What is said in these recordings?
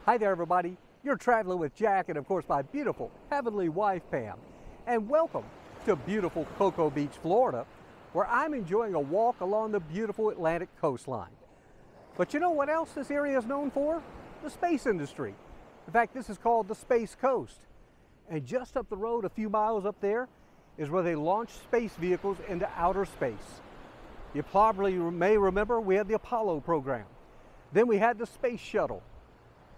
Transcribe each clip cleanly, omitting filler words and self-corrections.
Hi there, everybody. You're traveling with Jack and, of course, my beautiful heavenly wife, Pam. And welcome to beautiful Cocoa Beach, Florida, where I'm enjoying a walk along the beautiful Atlantic coastline. But you know what else this area is known for? The space industry. In fact, this is called the Space Coast. And just up the road, a few miles up there, is where they launch space vehicles into outer space. You probably may remember we had the Apollo program. Then we had the Space Shuttle.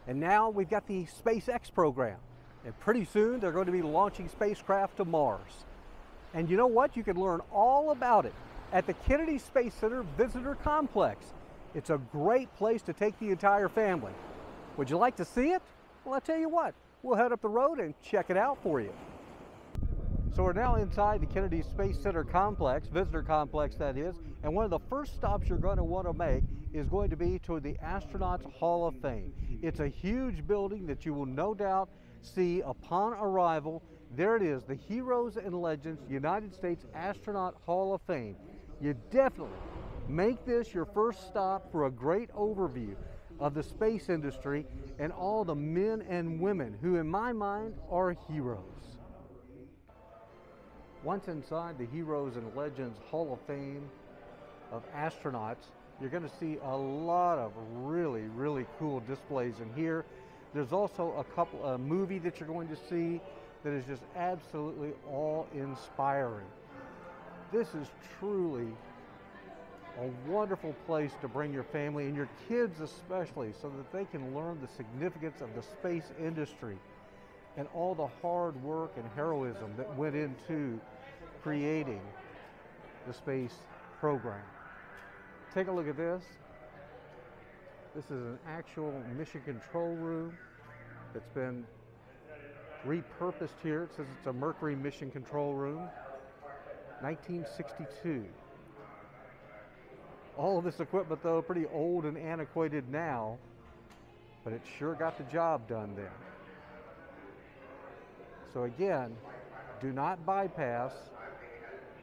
And now we've got the SpaceX program. And pretty soon they're going to be launching spacecraft to Mars. And you know what? You can learn all about it at the Kennedy Space Center Visitor Complex. It's a great place to take the entire family. Would you like to see it? Well, I'll tell you what, we'll head up the road and check it out for you. So we're now inside the Kennedy Space Center complex, visitor complex that is, and one of the first stops you're going to want to make is going to be to the Astronauts Hall of Fame. It's a huge building that you will no doubt see upon arrival. There it is, the Heroes and Legends United States Astronaut Hall of Fame. You definitely make this your first stop for a great overview of the space industry and all the men and women who, in my mind, are heroes. Once inside the Heroes and Legends Hall of Fame of astronauts, you're going to see a lot of really cool displays in here. There's also a movie that you're going to see that is just absolutely awe-inspiring. This is truly a wonderful place to bring your family and your kids especially, so that they can learn the significance of the space industry and all the hard work and heroism that went into creating the space program. Take a look at this. This is an actual mission control room that's been repurposed here. It says it's a Mercury mission control room, 1962. All of this equipment, though, pretty old and antiquated now, but it sure got the job done then. So again, do not bypass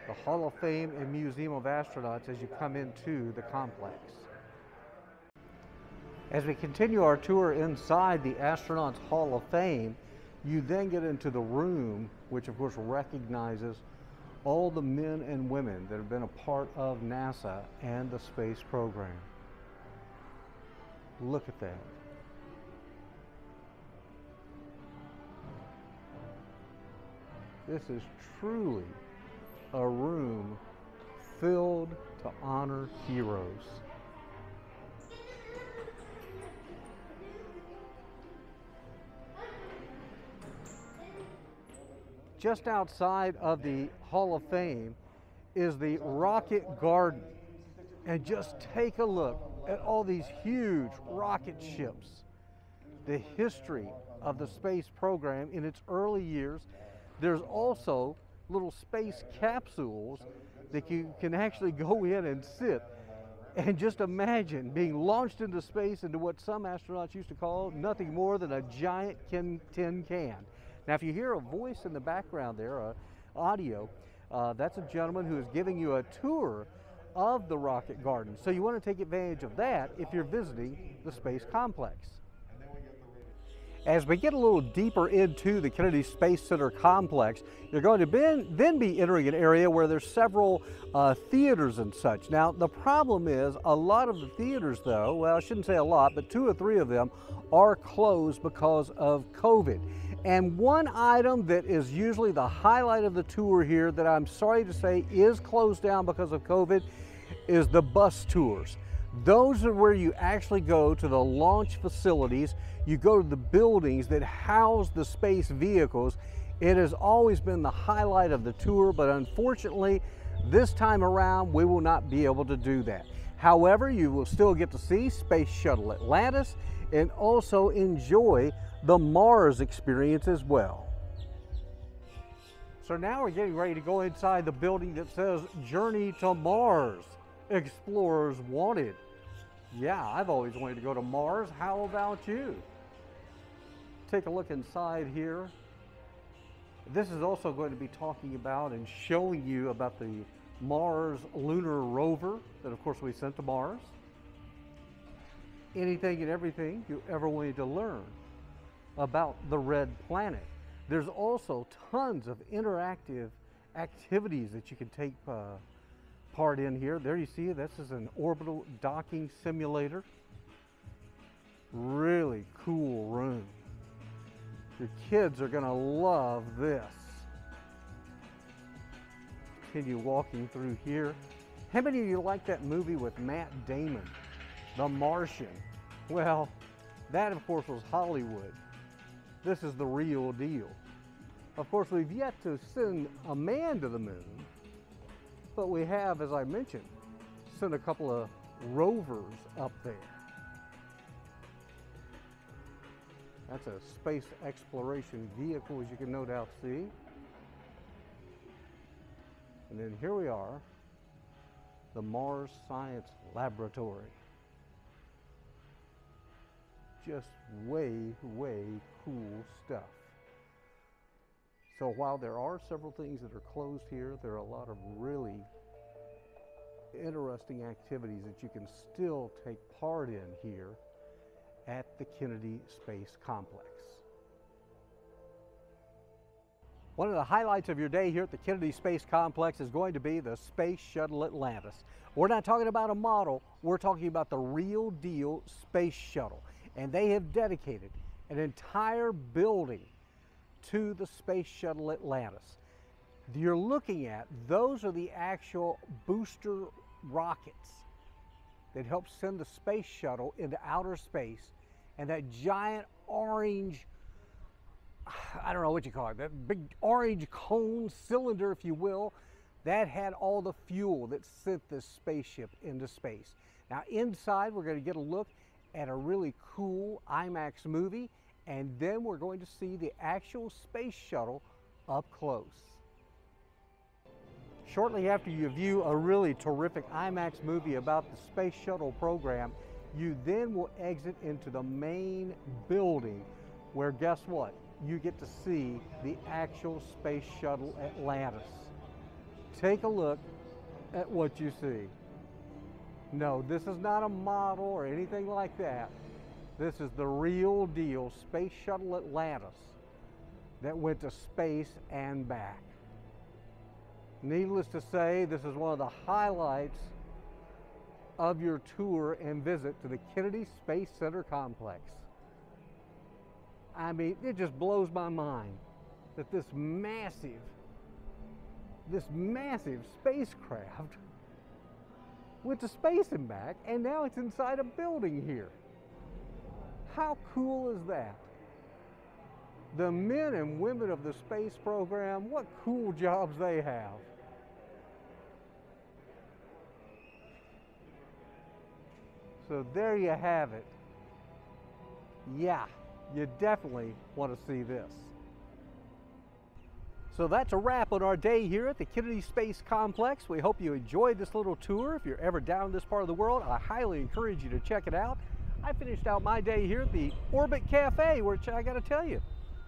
the Hall of Fame and Museum of Astronauts as you come into the complex. As we continue our tour inside the Astronauts Hall of Fame, you then get into the room, which of course recognizes all the men and women that have been a part of NASA and the space program. Look at that. This is truly a room filled to honor heroes. Just outside of the Hall of Fame is the Rocket Garden. And just take a look at all these huge rocket ships. The history of the space program in its early years. There's also little space capsules that you can actually go in and sit and just imagine being launched into space into what some astronauts used to call nothing more than a giant tin can. Now, if you hear a voice in the background there, audio, that's a gentleman who is giving you a tour of the Rocket Garden. So you want to take advantage of that if you're visiting the space complex. As we get a little deeper into the Kennedy Space Center complex, you're going to then be entering an area where there's several theaters and such. Now, the problem is a lot of the theaters, though, well, I shouldn't say a lot, but 2 or 3 of them are closed because of COVID. And one item that is usually the highlight of the tour here that I'm sorry to say is closed down because of COVID is the bus tours. Those are where you actually go to the launch facilities. You go to the buildings that house the space vehicles. It has always been the highlight of the tour, but unfortunately, this time around, we will not be able to do that. However, you will still get to see Space Shuttle Atlantis and also enjoy the Mars experience as well. So now we're getting ready to go inside the building that says Journey to Mars. Explorers wanted. Yeah, I've always wanted to go to Mars. How about you? Take a look inside here. This is also going to be talking about and showing you about the Mars lunar rover that of course we sent to Mars. anything and everything you ever wanted to learn about the red planet. There's also tons of interactive activities that you can take part in here. There you see, this is an orbital docking simulator. Really cool room. Your kids are gonna love this. Continue walking through here. How many of you like that movie with Matt Damon, The Martian? Well, that of course was Hollywood. This is the real deal. Of course, we've yet to send a man to the moon, but we have, as I mentioned, sent a couple of rovers up there. That's a space exploration vehicle, as you can no doubt see. And then here we are, the Mars Science Laboratory. Just way, way cool stuff. So while there are several things that are closed here, there are a lot of really interesting activities that you can still take part in here at the Kennedy Space Complex. One of the highlights of your day here at the Kennedy Space Complex is going to be the Space Shuttle Atlantis. We're not talking about a model, we're talking about the real deal space shuttle. And they have dedicated an entire building to the Space Shuttle Atlantis. You're looking at, those are the actual booster rockets that help send the space shuttle into outer space, and that giant orange, I don't know what you call it, that big orange cone cylinder, if you will, that had all the fuel that sent this spaceship into space. Now inside, we're going to get a look at a really cool IMAX movie, and then we're going to see the actual space shuttle up close. Shortly after you view a really terrific IMAX movie about the space shuttle program, you then will exit into the main building where, guess what? You get to see the actual Space Shuttle Atlantis. Take a look at what you see. No, this is not a model or anything like that. This is the real deal Space Shuttle Atlantis that went to space and back. Needless to say, this is one of the highlights of your tour and visit to the Kennedy Space Center complex. I mean, it just blows my mind that this massive spacecraft went to space and back, and now it's inside a building here. How cool is that? The men and women of the space program, what cool jobs they have. So there you have it. Yeah, you definitely want to see this. So that's a wrap on our day here at the Kennedy Space Complex. We hope you enjoyed this little tour. If you're ever down this part of the world, I highly encourage you to check it out. I finished out my day here at the Orbit Cafe, which I got to tell you,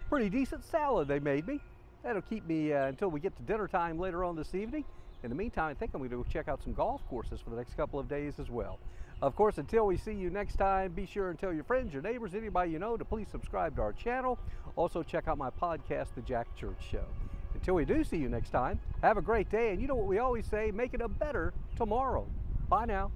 pretty decent salad they made me. That'll keep me until we get to dinner time later on this evening. In the meantime, I think I'm going to go check out some golf courses for the next couple of days as well. Of course, until we see you next time, be sure and tell your friends, your neighbors, anybody you know to please subscribe to our channel. Also, check out my podcast, The Jack Church Show. Until we do see you next time, have a great day, and you know what we always say, make it a better tomorrow. Bye now.